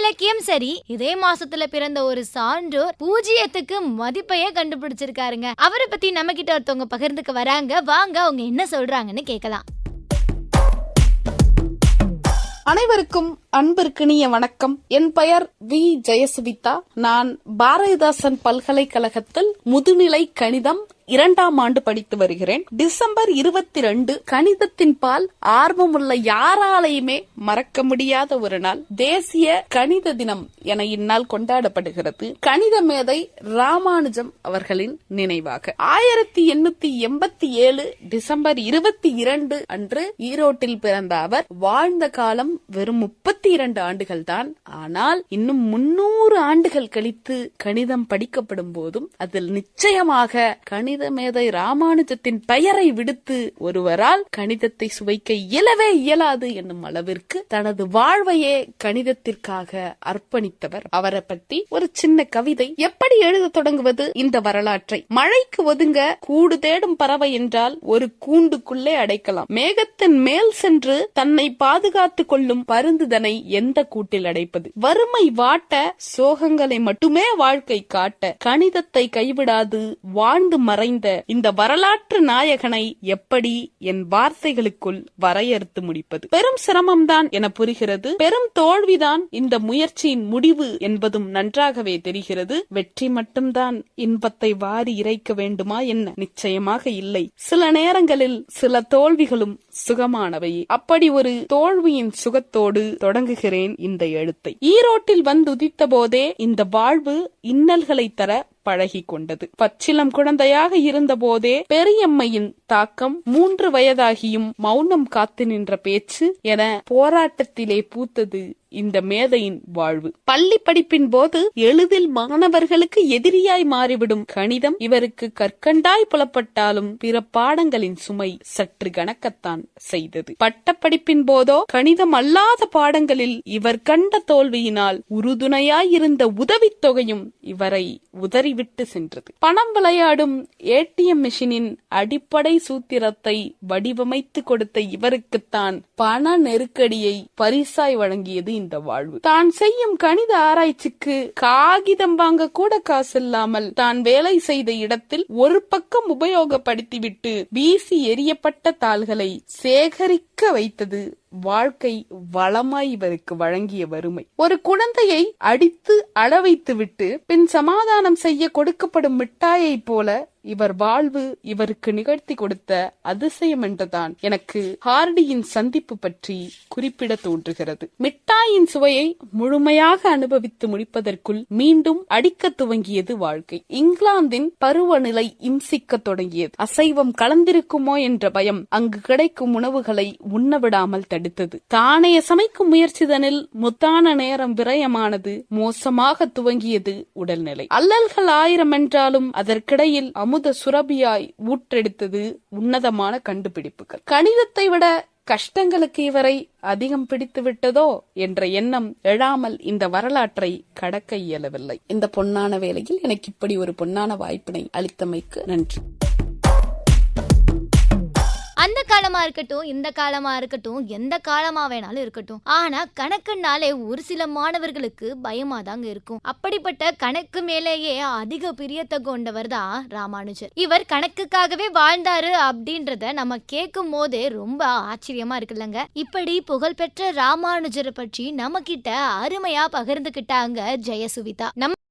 இலக்கியம் சரி, இதே மாசத்துல பிறந்த ஒரு சான்றோர் பூஜ்ஜியத்துக்கு மதிப்பையே கண்டுபிடிச்சிருக்காருங்க. அவரை பத்தி நம்ம கிட்ட ஒருத்தவங்க பகிர்ந்துக்க வராங்க. வாங்க அவங்க என்ன சொல்றாங்கன்னு கேட்கலாம். அனைவருக்கும் அன்பிற்கினிய வணக்கம். என் பெயர் வி ஜெயசுவிதா. நான் பாரதிதாசன் பல்கலைக்கழகத்தில் முதுநிலை கணிதம் 2ஆம் ஆண்டு படித்து வருகிறேன். டிசம்பர் 22 கணிதத்தின் பால் ஆர்வமுள்ள யாராலையுமே மறக்க முடியாத ஒரு நாள். தேசிய கணித தினம் என இந்நாள் கொண்டாடப்படுகிறது. கணித மேதை ராமானுஜம் அவர்களின் நினைவாக 1887 டிசம்பர் 22 அன்று ஈரோட்டில் பிறந்த அவர் வாழ்ந்த காலம் வெறும் 32 ஆண்டுகள் தான். ஆனால் இன்னும் 300 ஆண்டுகள் கழித்து கணிதம் படிக்கப்படும் போதும் அதில் நிச்சயமாக கணித மேதை ராமானுஜத்தின் பெயரை விடுத்து ஒருவரால் கணிதத்தை சுவைக்க இயலவே இயலாது என்னும் அளவிற்கு தனது வாழ்வையே கணிதத்திற்காக அர்ப்பணித்தவர். அவரை பற்றி ஒரு சின்ன கவிதை. எப்படி எழுத தொடங்குவது இந்த வரலாற்றை? மழைக்கு ஒதுங்க கூடு தேடும் பறவை என்றால் ஒரு கூண்டுக்குள்ளே அடைக்கலாம். மேகத்தின் மேல் சென்று தன்னை பாதுகாத்துக் கொள்ளும் பருந்துதனை எந்த கூட்டில் அடைப்பது? வறுமை வாட்ட சோகங்களை மட்டுமே வாழ்க்கை காட்ட கணிதத்தை கைவிடாது வாழ்ந்து மறை இந்த வரலாற்று நாயகனை எப்படி என் வார்த்தைகளுக்குள் வரையறுத்து முடிப்பது? பெரும் சிரமம்தான் என புரிகிறது. பெரும் தோல்விதான் இந்த முயற்சியின் முடிவு என்பதும் நன்றாகவே தெரிகிறது. வெற்றி மட்டும்தான் இன்பத்தை வாரி இறைக்க வேண்டுமா என்ன? நிச்சயமாக இல்லை. சில நேரங்களில் சில தோல்விகளும் சுகமானவையே. அப்படி ஒரு தோல்வியின் சுகத்தோடு தொடங்குகிறேன் இந்த எழுத்தை. ஈரோட்டில் வந்து உதித்த போதே இந்த வாழ்வு இன்னல்களை தர பழகி கொண்டது. பச்சிலம் குழந்தையாக இருந்த போதே பெரியம்மையின் தாக்கம், 3 வயதாகியும் மௌனம் காத்து நின்ற பேச்சு என போராட்டத்திலே பூத்தது இந்த மேதையின் வாழ்வு. பள்ளி படிப்பின் போது எளிதில் மாணவர்களுக்கு எதிரியாய் மாறிவிடும் கணிதம் இவருக்கு கற்கண்டாய் புலப்பட்டாலும் பிற பாடங்களின் சுமை சற்று கணக்கத்தான் செய்தது. பட்டப்படிப்பின் போதோ கணிதம் அல்லாத பாடங்களில் இவர் கண்ட தோல்வியினால் உறுதுணையாய் இருந்த உதவித்தொகையும் இவரை உதறிவிட்டு சென்றது. பணம் விளையாடும் ஏடிஎம் மிஷினின் அடிப்படை சூத்திரத்தை வடிவமைத்து கொடுத்த இவருக்குத்தான் பண நெருக்கடியை பரிசாய் வழங்கியது இந்த வாழ்வு. தான் செய்யும் கணித ஆராய்ச்சிக்கு காகிதம் வாங்க கூட காசில்லாமல் தான் வேலை செய்த இடத்தில் ஒரு பக்கம் உபயோகப்படுத்திவிட்டு வீசி எறியப்பட்ட தாள்களை சேகரிக்க வைத்தது வாழ்க்கை வளமாய் இவருக்கு வழங்கிய வறுமை. ஒரு குழந்தையை அடித்து அளவைத்து விட்டு பின் சமாதானம் செய்ய கொடுக்கப்படும் மிட்டாயை போல இவர் வாழ்வு இவருக்கு நிகழ்த்தி கொடுத்த அதிசயம் என்றுதான் எனக்கு ஹார்டியின் சந்திப்பு பற்றி குறிப்பிட தோன்றுகிறது. மிட்டாயின் சுவையை முழுமையாக அனுபவித்து முடிப்பதற்குள் மீண்டும் அடிக்க துவங்கியது வாழ்க்கை. இங்கிலாந்தின் பருவநிலை இம்சிக்க தொடங்கியது. அசைவம் கலந்திருக்குமோ என்ற பயம் அங்கு கிடைக்கும் உணவுகளை உண்ணவிடாமல் தடுத்தது. தானே சமைக்கும் முயற்சிதனில் முத்தான நேரம் விரயமானது. மோசமாக துவங்கியது உடல்நிலை. அல்லல்கள் 1000 என்றாலும் அதற்கிடையில் அமுத சுரபியாய் ஊற்றெடுத்தது உன்னதமான கண்டுபிடிப்புகள். கணிதத்தை விட கஷ்டங்களுக்கு இவரை அதிகம் பிடித்து விட்டதோ என்ற எண்ணம் எழாமல் இந்த வரலாற்றை கடக்க இயலவில்லை. இந்த பொன்னான வேளையில் எனக்கு இப்படி ஒரு பொன்னான வாய்ப்பினை அளித்தமைக்கு நன்றி. அந்த காலமா இருக்கட்டும், இந்த காலமா இருக்கட்டும், எந்த காலமா வேணாலும் இருக்கட்டும், ஆனா கணக்குனாலே ஒரு சில மாணவர்களுக்கு பயமா தாங்க இருக்கும். அப்படிப்பட்ட கணக்கு மேலேயே அதிக பிரியத்தை கொண்டவர் தான் ராமானுஜர். இவர் கணக்குக்காகவே வாழ்ந்தாரு அப்படின்றத நம்ம கேட்கும் போதே ரொம்ப ஆச்சரியமா இருக்குல்லங்க. இப்படி புகழ்பெற்ற ராமானுஜரை பற்றி நம்ம கிட்ட அருமையா பகிர்ந்துகிட்டாங்க ஜெயசுவிதா. நம்ம